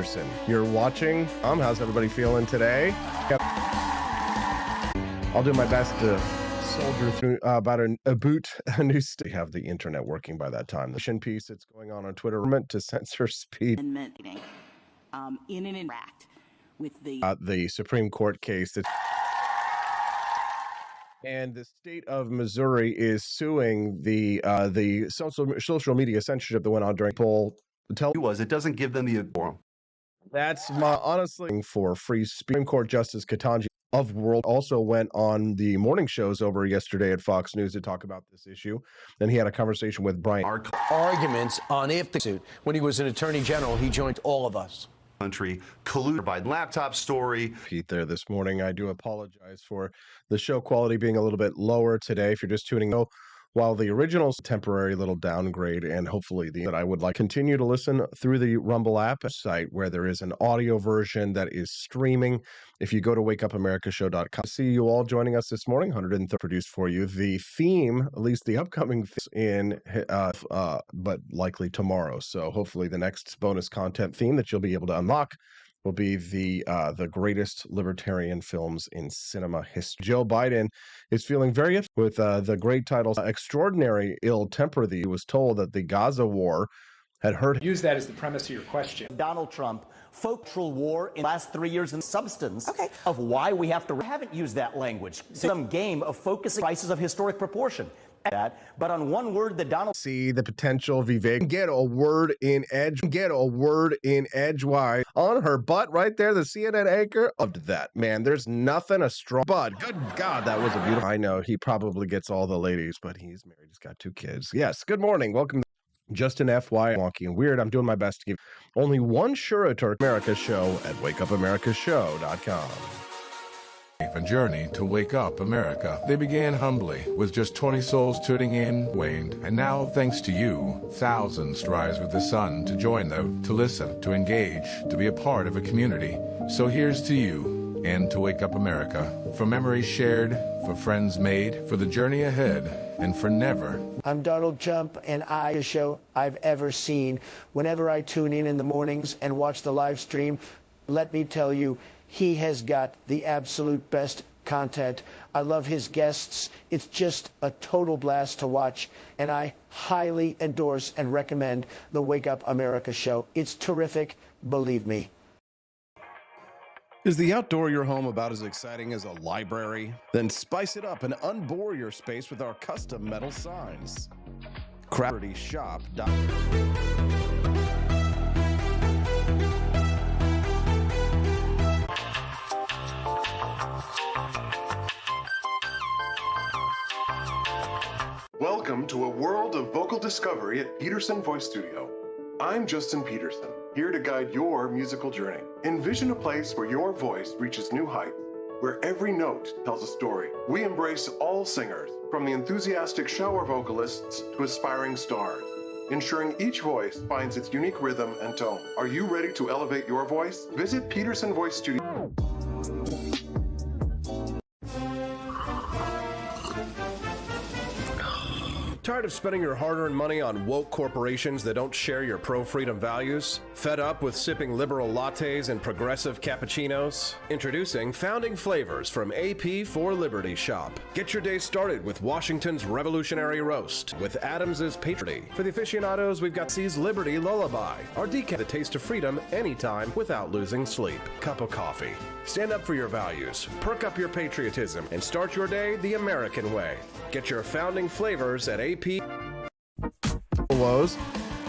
Peterson. You're watching. How's everybody feeling today? Yep. I'll do my best to soldier through about a boot a new we have the internet working by that time. The shin piece that's going on Twitter meant to censor speed. In an interact with the Supreme Court case that. And the state of Missouri is suing the social media censorship that went on during poll. It doesn't give them the forum. That's my honestly for free speech. Supreme Court Justice Ketanji of World also went on the morning shows over yesterday at Fox News to talk about this issue. Then he had a conversation with Brian. Arguments on if the suit. When he was an attorney general, he joined all of us. Country colluded by laptop story. Pete there this morning. I do apologize for the show quality being a little bit lower today. If you're just tuning in, while the original's temporary little downgrade, and hopefully that I would like continue to listen through the Rumble app site where there is an audio version that is streaming. If you go to wakeupamericashow.com, see you all joining us this morning. 130 produced for you. The theme, at least the upcoming in, but likely tomorrow. So hopefully the next bonus content theme that you'll be able to unlock will be the greatest libertarian films in cinema history. Joe Biden is feeling very with the great title "Extraordinary Ill Temper." He was told that the Gaza war had hurt. Use that as the premise of your question. Donald Trump, folklore war in the last 3 years in substance of why we haven't used that language. Some game of focusing crisis of historic proportion. But on one word that Donald see the potential Vivek get a word in edgewise on her butt right there. The CNN anchor loved that, man. There's nothing a strong but good God, that was a beautiful. I know he probably gets all the ladies, but he's married. He's got 2 kids. Yes. Good morning. Welcome. Just an FY wonky and weird. I'm doing my best to give only one Shurator America show at wakeupamericashow.com. A journey to wake up America. They began humbly, with just 20 souls tuning in, waned, and now, thanks to you, thousands rise with the sun to join them, to listen, to engage, to be a part of a community. So here's to you, and to Wake Up America, for memories shared, for friends made, for the journey ahead, and for never. I'm Donald Trump, and the show I've ever seen. Whenever I tune in the mornings and watch the live stream, let me tell you, he has got the absolute best content. I love his guests. It's just a total blast to watch, and I highly endorse and recommend the Wake Up America show. It's terrific, believe me. Is the outdoor your home about as exciting as a library? Then spice it up and unbore your space with our custom metal signs. Shop. Welcome to a world of vocal discovery at Peterson Voice Studio. I'm Justin Peterson, here to guide your musical journey. Envision a place where your voice reaches new heights, where every note tells a story. We embrace all singers, from the enthusiastic shower vocalists to aspiring stars, ensuring each voice finds its unique rhythm and tone. Are you ready to elevate your voice? Visit Peterson Voice Studio. Tired of spending your hard-earned money on woke corporations that don't share your pro-freedom values? Fed up with sipping liberal lattes and progressive cappuccinos? Introducing Founding Flavors from AP for Liberty Shop. Get your day started with Washington's Revolutionary Roast with Adams's Patriot. For the aficionados, we've got C's Liberty Lullaby, our decaf, the taste of freedom anytime without losing sleep. Cup of coffee. Stand up for your values, perk up your patriotism, and start your day the American way. Get your Founding Flavors at AP. Woes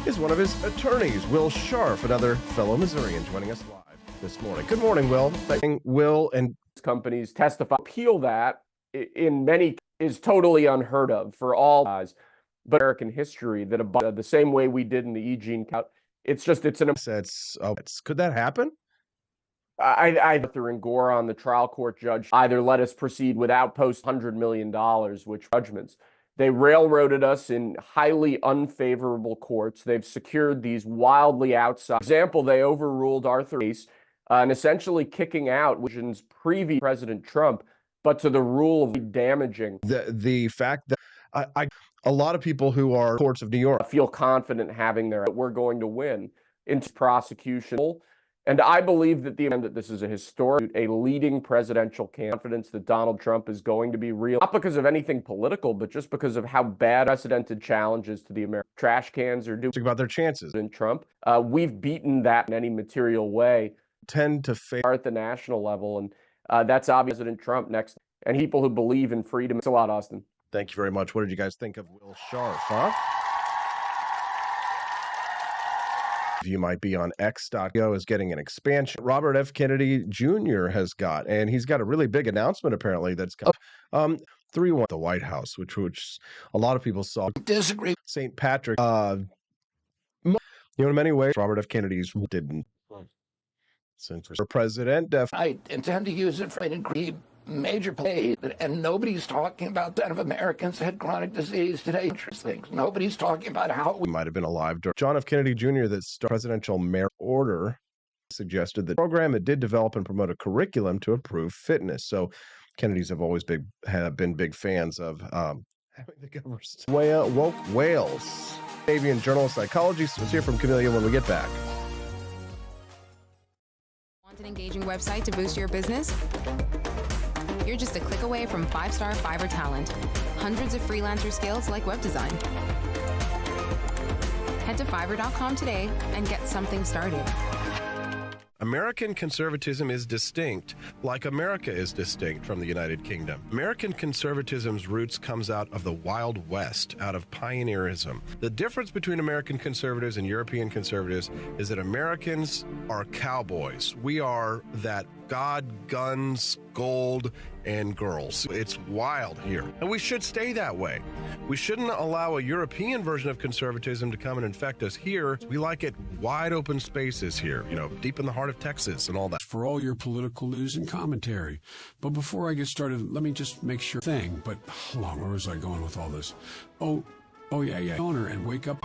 is one of his attorneys, Will Scharf, another fellow Missourian, joining us live this morning. Good morning, Will. Will and companies testify. Appeal that in many is totally unheard of for all guys, but American history that the same way we did in the Eugene count. It's an assets. Could that happen? Arthur and Gore on the trial court judge either let us proceed without post $100 million, which judgments. They railroaded us in highly unfavorable courts. They've secured these wildly outside. For example, they overruled Arthur's case and essentially kicking out previous President Trump, but to the rule of damaging. The fact that a lot of people who are courts of New York feel confident having we're going to win into prosecution. And I believe that this is a historic, a leading presidential confidence that Donald Trump is going to be real, not because of anything political, but just because of how bad unprecedented challenges to the American trash cans are doing about their chances. In Trump, we've beaten that in any material way. Tend to fail at the national level, and that's obvious. President Trump next, and people who believe in freedom. Thanks a lot, Austin. Thank you very much. What did you guys think of Will Sharp, huh? You might be on X.go is getting an expansion. Robert F. Kennedy Jr. has got, and he's got a really big announcement apparently that's come. 3-1 the White House, which a lot of people saw. Disagree. St. Patrick, in many ways, Robert F. Kennedy's didn't. Since we're president, I intend to use it for an agreed major play, and nobody's talking about that of Americans who had chronic disease today. Interesting. Nobody's talking about how we might have been alive during John F. Kennedy Jr. that presidential merit order suggested that the program it did develop and promote a curriculum to improve fitness. So Kennedys have always have been big fans of having the government woke whales. Avian Journal of Psychology. So let's hear from Camellia when we get back. Want an engaging website to boost your business? You're just a click away from 5-star Fiverr talent. Hundreds of freelancer skills like web design. Head to Fiverr.com today and get something started. American conservatism is distinct, like America is distinct from the United Kingdom. American conservatism's roots comes out of the Wild West, out of pioneerism. The difference between American conservatives and European conservatives is that Americans are cowboys. We are that God, guns, gold, and girls. It's wild here, and we should stay that way. We shouldn't allow a European version of conservatism to come and infect us here. We like it wide open spaces here, deep in the heart of Texas and all that. For all your political news and commentary. But before I get started, let me just make sure but hold on, where was I going with all this? Oh yeah. Owner and wake up.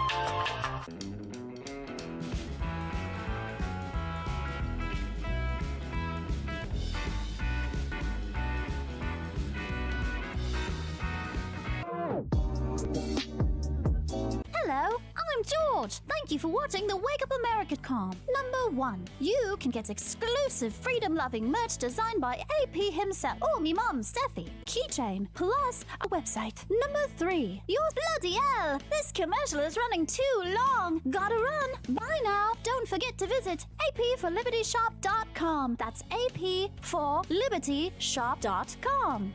Hello, I'm George. Thank you for watching the Wake Up America.com. Number 1, you can get exclusive freedom-loving merch designed by AP himself or me mom, Steffi. Keychain, plus a website. Number 3, yours bloody hell. This commercial is running too long. Gotta run. Bye now. Don't forget to visit apforlibertyshop.com. That's apforlibertyshop.com.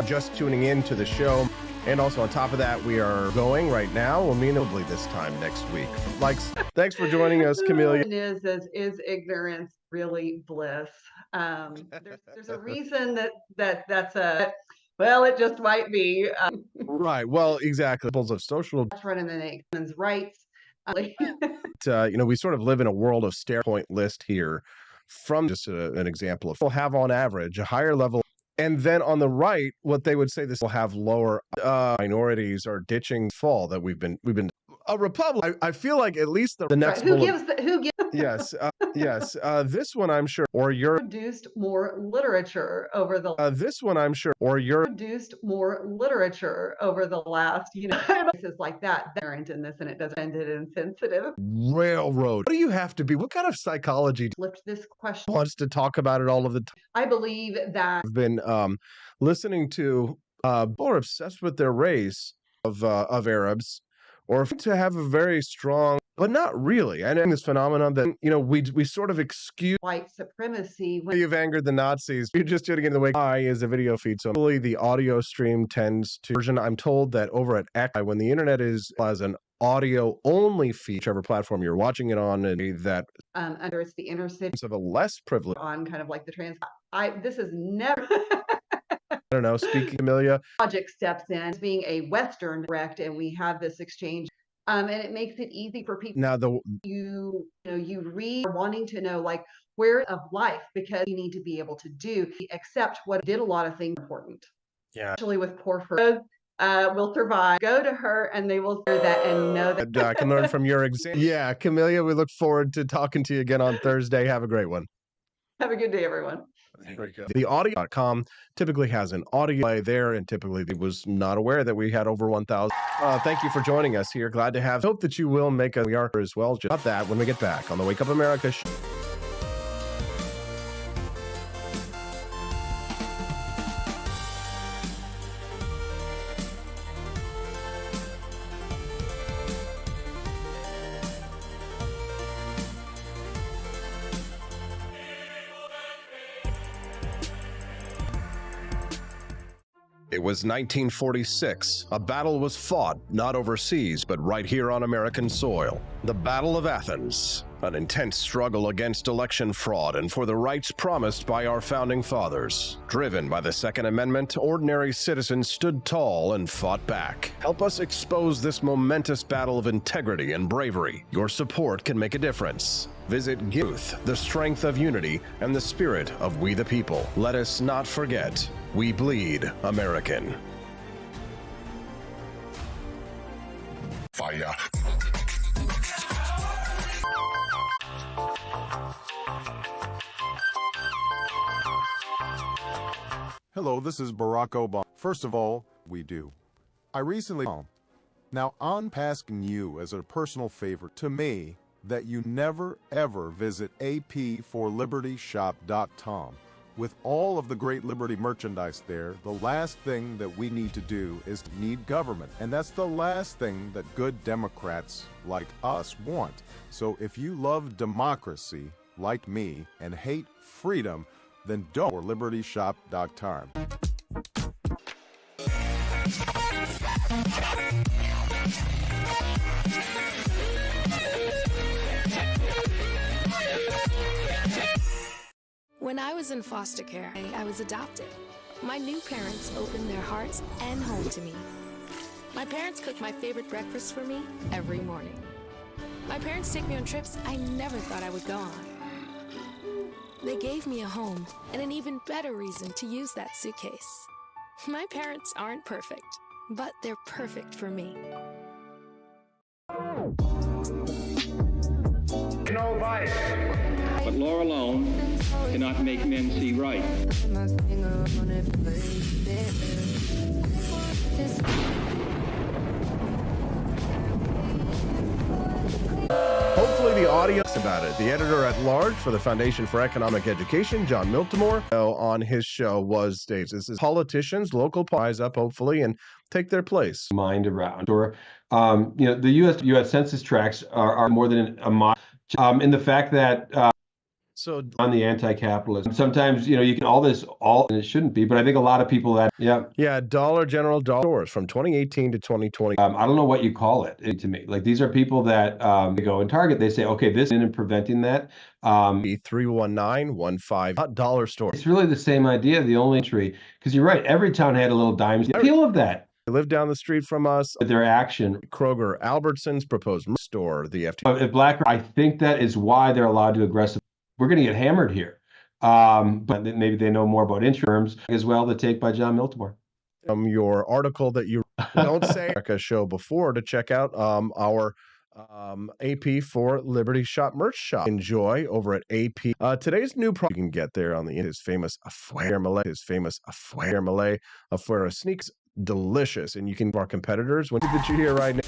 Just tuning in to the show, and also on top of that, we are going right now, amenably this time next week. Thanks for joining us, Camellia. Is ignorance really bliss? There's a reason that's a well, it just might be right. Well, exactly. Of social running the nation's rights. We sort of live in a world of point list here. From just an example of, we'll have on average a higher level. And then on the right, what they would say this will have lower minorities are ditching fall that we've been a republic. I feel like at least the next who gives yes this one I'm sure or you're produced more literature over the this one I'm sure or you're produced more literature over the last places like that aren't in this and it doesn't end it insensitive. Railroad. What do you have to be? What kind of psychology flipped this question wants to talk about it all of the time? I believe that I've been listening to people are obsessed with their race of Arabs, or to have a very strong, but not really. I know this phenomenon that we sort of excuse white supremacy when you've angered the Nazis. You're just tuning in the way I is a video feed, so really the audio stream tends to version. I'm told that over at X, when the internet is as an audio only feed, whichever platform you're watching it on, and that under it's the inner city of a less privileged on kind of like the trans. This is never. I don't know. Speaking, Amelia, logic steps in being a Western direct, and we have this exchange, and it makes it easy for people. Now you read wanting to know like where of life because you need to be able to accept what did a lot of things important. Yeah, especially with poor first. Will survive. Go to her, and they will hear that and know that. I can learn from your example. Yeah, Camellia, we look forward to talking to you again on Thursday. Have a great one. Have a good day, everyone. The audio.com typically has an audio play there, and typically it was not aware that we had over 1,000. Thank you for joining us here. Glad to have. Hope that you will make we are as well. Just about that when we get back on the Wake Up America show. It was 1946. A battle was fought, not overseas, but right here on American soil. The Battle of Athens. An intense struggle against election fraud and for the rights promised by our founding fathers. Driven by the Second Amendment, ordinary citizens stood tall and fought back. Help us expose this momentous battle of integrity and bravery. Your support can make a difference. Visit Youth, the strength of unity and the spirit of we the people. Let us not forget, we bleed American. Fire. Hello, this is Barack Obama. First of all, we do. I recently... Now, I'm asking you as a personal favor to me that you never ever visit apforlibertyshop.com. With all of the great Liberty merchandise there, the last thing that we need to do is need government. And that's the last thing that good Democrats like us want. So if you love democracy, like me, and hate freedom, then don't for libertyshop.com. When I was in foster care, I was adopted. My new parents opened their hearts and home to me. My parents cook my favorite breakfast for me every morning. My parents take me on trips I never thought I would go on. They gave me a home and an even better reason to use that suitcase. My parents aren't perfect, but they're perfect for me. No vice, but law alone cannot make men see right. Hopefully the audience about it. The editor at large for the Foundation for Economic Education, John Miltimore, on his show states this is politicians, local rise up, hopefully, and take their place. Mind around, or the U.S. Census tracts are more than a mile. And the fact that so on the anti-capitalism, sometimes you can and it shouldn't be, but I think a lot of people that Dollar General stores from 2018 to 2020. I don't know what you call it to me. Like these are people that they go and Target. They say, okay, this in and preventing that. 31915 dollar store. It's really the same idea. The only entry, because you're right. Every town had a little dime. The appeal of that. They live down the street from us. Their action. Kroger, Albertsons proposed store. The FT. If I think that is why they're allowed to aggressively. We're going to get hammered here. But maybe they know more about insurance as well. The take by John Miltimore. Your article that you don't say America show before to check out our AP for Liberty Shop merch shop. Enjoy over at AP. Today's new product you can get there on his famous Afuera Malay. Afuera sneaks delicious, and you can our competitors. What did you hear right now?